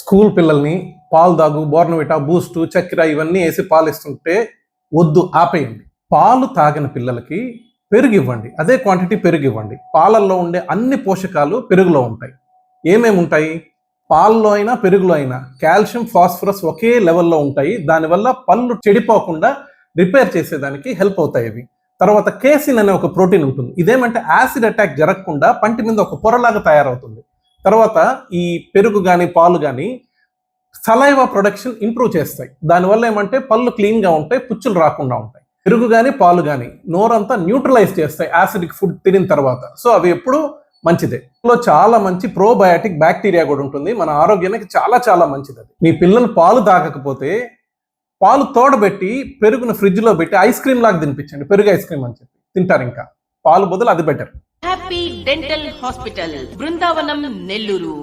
School పిల్లల్ని పాలు తాగు, బోర్నవిటా, బూస్ట్, చక్కెర ఇవన్నీ వేసి పాలు ఇస్తుంటే వద్దు, ఆపేయండి. పాలు తాగిన పిల్లలకి పెరుగు ఇవ్వండి, అదే క్వాంటిటీ పెరుగు ఇవ్వండి. పాలల్లో ఉండే అన్ని పోషకాలు పెరుగులో ఉంటాయి. ఏమేమి ఉంటాయి? పాలలో అయినా పెరుగులో అయినా కాల్షియం, ఫాస్ఫరస్ ఒకే లెవెల్లో ఉంటాయి. దానివల్ల పళ్ళు చెడిపోకుండా రిపేర్ చేసేదానికి హెల్ప్ అవుతాయి అవి. తర్వాత కేసిన్ అనే ఒక ప్రోటీన్ ఉంటుంది. ఇదేమంటే యాసిడ్ అటాక్ జరగకుండా పంటి మీద ఒక పొరలాగా తయారవుతుంది. తర్వాత ఈ పెరుగు కానీ పాలు కానీ సలైవా ప్రొడక్షన్ ఇంప్రూవ్ చేస్తాయి. దానివల్ల ఏమంటే పళ్ళు క్లీన్గా ఉంటాయి, పుచ్చులు రాకుండా ఉంటాయి. పెరుగు కానీ పాలు కానీ నోరంతా న్యూట్రలైజ్ చేస్తాయి యాసిడిక్ ఫుడ్ తినిన తర్వాత. సో అవి ఎప్పుడు మంచిదే. చాలా మంచి ప్రోబయాటిక్ బ్యాక్టీరియా కూడా ఉంటుంది, మన ఆరోగ్యానికి చాలా చాలా మంచిది. అది మీ పిల్లలు పాలు తాగకపోతే పాలు తోడబెట్టి పెరుగును ఫ్రిడ్జ్లో పెట్టి ఐస్ క్రీమ్ లాగా తినిపించండి. పెరుగు ఐస్ క్రీమ్ అని చెప్పి తింటారు. ఇంకా పాలు బదులు అది better. Happy dental hospital, Brindavanam, Nellore.